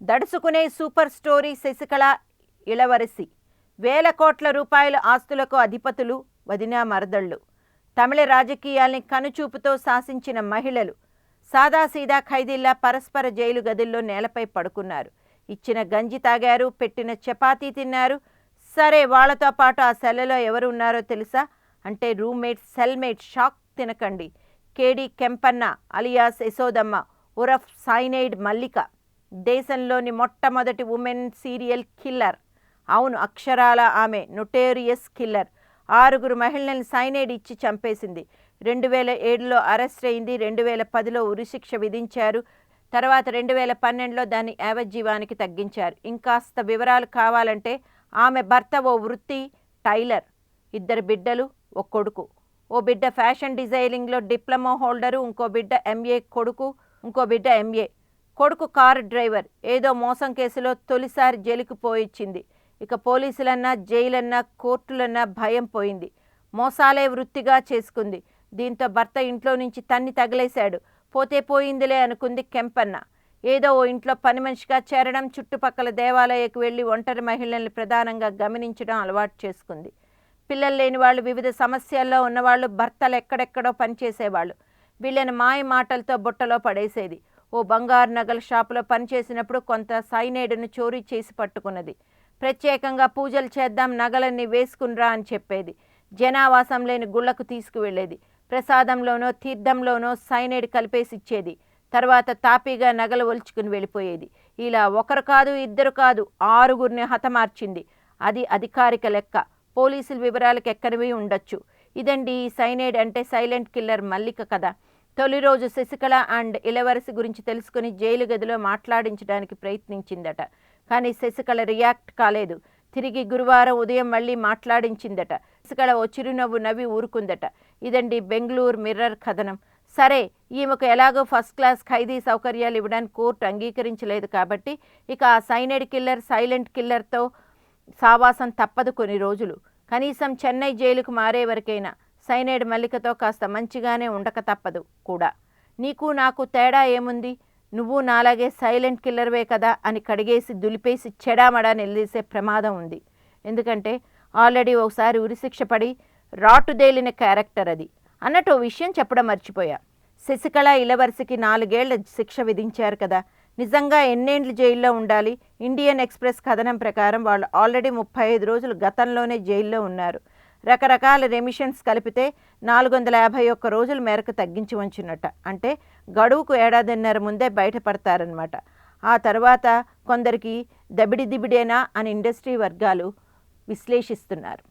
దడుసుకునే super story Sasikala Ilavarasi. వేల కోట్ల రూపాయల ఆస్తులకు అధిపతులు, వదిన మరదళ్ళు. తమిళ రాజకీయాల్ని కనుచూపుతో శాసించిన మహిళలు సాదాసీదా ఖైదీల్లా పరస్పర జైలు గదుల్లో నేలపై పడుకున్నారు. ఇచ్చిన గంజి తాగారు, పెట్టిన చపాతీ తిన్నారు. సరే, వాళ్లతో పాటు ఆ సెల్లలో ఎవరు ఉన్నారో తెలుసా? అంటే రూమ్మేట్, సెల్మేట్. షాక్ తినకండి. కేడి కెంపన్న అలియాస్ యశోదమ్మ ఉరఫ్ సైనైడ్ మల్లిక దేశంలోని మొట్టమొదటి ఉమెన్ సీరియల్ కిల్లర్. అవును, అక్షరాల ఆమె నొటేరియస్ కిల్లర్. 6 మహిళల్ని సైనైడ్ ఇచ్చి చంపేసింది. 2007లో అరెస్ట్ అయింది. 2010లో ఉరిశిక్ష విధించారు. తర్వాత 2012లో దాన్ని యావజ్జీవానికి తగ్గించారు. ఇంకాస్త వివరాలు కావాలంటే ఆమె భర్త ఓ వృత్తి టైలర్, 2 బిడ్డలు, ఓ కొడుకు. ఓ బిడ్డ ఫ్యాషన్ డిజైనింగ్లో డిప్లొమా హోల్డరు, ఇంకో బిడ్డ ఎంఏ, ఇంకో బిడ్డ ఎంఏ. కొడుకు కారు డ్రైవర్. ఏదో మోసం కేసులో తొలిసారి జైలుకు పోయిచ్చింది. ఇక పోలీసులన్నా, జైలన్నా, కోర్టులన్నా భయం పోయింది. మోసాలే వృత్తిగా చేసుకుంది. దీంతో భర్త ఇంట్లో నుంచి తన్ని తగిలేశాడు. పోతే పోయిందిలే అనుకుంది కెంపన్న. ఏదో ఓ ఇంట్లో పని మనిషిగా చేరడం, చుట్టుపక్కల దేవాలయకు వెళ్ళి ఒంటరి మహిళల్ని ప్రధానంగా గమనించడం అలవాటు చేసుకుంది. పిల్లలు లేని వాళ్ళు, వివిధ సమస్యల్లో ఉన్నవాళ్ళు, భర్తలు ఎక్కడెక్కడో పనిచేసేవాళ్ళు. వీళ్ళని మాయ మాటలతో బుట్టలో పడేసేది. ఓ బంగారు నగల షాపులో పనిచేసినప్పుడు కొంత సైనైడ్ను చోరీ చేసి పట్టుకున్నది. ప్రత్యేకంగా పూజలు చేద్దాం, నగలన్నీ వేసుకునిరా అని చెప్పేది. జనావాసం లేని గుళ్లకు తీసుకువెళ్ళేది. ప్రసాదంలోనో తీర్థంలోనో సైనైడ్ కలిపేసి ఇచ్చేది. తర్వాత తాపీగా నగలు ఒలుచుకుని వెళ్ళిపోయేది. ఇలా ఒకరు కాదు, ఇద్దరు కాదు, 6గురిని హతమార్చింది. అది అధికారిక లెక్క. పోలీసుల వివరాలకు ఎక్కనివి ఉండొచ్చు. ఇదండి ఈ సైనైడ్ అంటే సైలెంట్ కిల్లర్ మల్లిక కథ. తొలి రోజు శశికళ అండ్ ఇళవరసి గురించి తెలుసుకుని జైలు గదిలో మాట్లాడించడానికి ప్రయత్నించిందట. కానీ శశికళ రియాక్ట్ కాలేదు. తిరిగి గురువారం ఉదయం మళ్ళీ మాట్లాడించిందట. శశికళ ఓ చిరునవ్వు నవ్వి ఊరుకుందట. ఇదండి బెంగళూరు మిర్రర్ కథనం. సరే, ఈమెకు ఎలాగో ఫస్ట్ క్లాస్ ఖైదీ సౌకర్యాలు ఇవ్వడానికి కోర్టు అంగీకరించలేదు కాబట్టి ఇక ఆ సైనైడ్ కిల్లర్, సైలెంట్ కిల్లర్తో సావాసం తప్పదు కొన్ని రోజులు. కనీసం చెన్నై జైలుకు మారే వరకైనా సైనైడ్ మల్లికతో కాస్త మంచిగానే ఉండక తప్పదు కూడా. నీకు నాకు తేడా ఏముంది? నువ్వు నాలాగే సైలెంట్ కిల్లర్వే కదా అని కడిగేసి దులిపేసి చెడామడా నిలదీసే ప్రమాదం ఉంది. ఎందుకంటే ఆల్రెడీ ఒకసారి ఉరిశిక్ష పడి రాటుదేలిన క్యారెక్టర్ అది. అన్నట్టు విషయం చెప్పడం మర్చిపోయా. శశికళ ఇళవరసికి 4 ఏళ్ల శిక్ష విధించారు కదా. నిజంగా ఎన్నేండ్లు జైల్లో ఉండాలి? ఇండియన్ ఎక్స్ప్రెస్ కథనం ప్రకారం వాళ్ళు ఆల్రెడీ 35 రోజులు గతంలోనే జైల్లో ఉన్నారు. రకరకాల రెమిషన్స్ కలిపితే 451 రోజుల మేరకు తగ్గించి ఉంచినట్ట. అంటే గడువుకు 1.5 ముందే బయటపడతారనమాట. ఆ తర్వాత కొందరికి దబిడి దిబిడేనా అని ఇండస్ట్రీ వర్గాలు విశ్లేషిస్తున్నారు.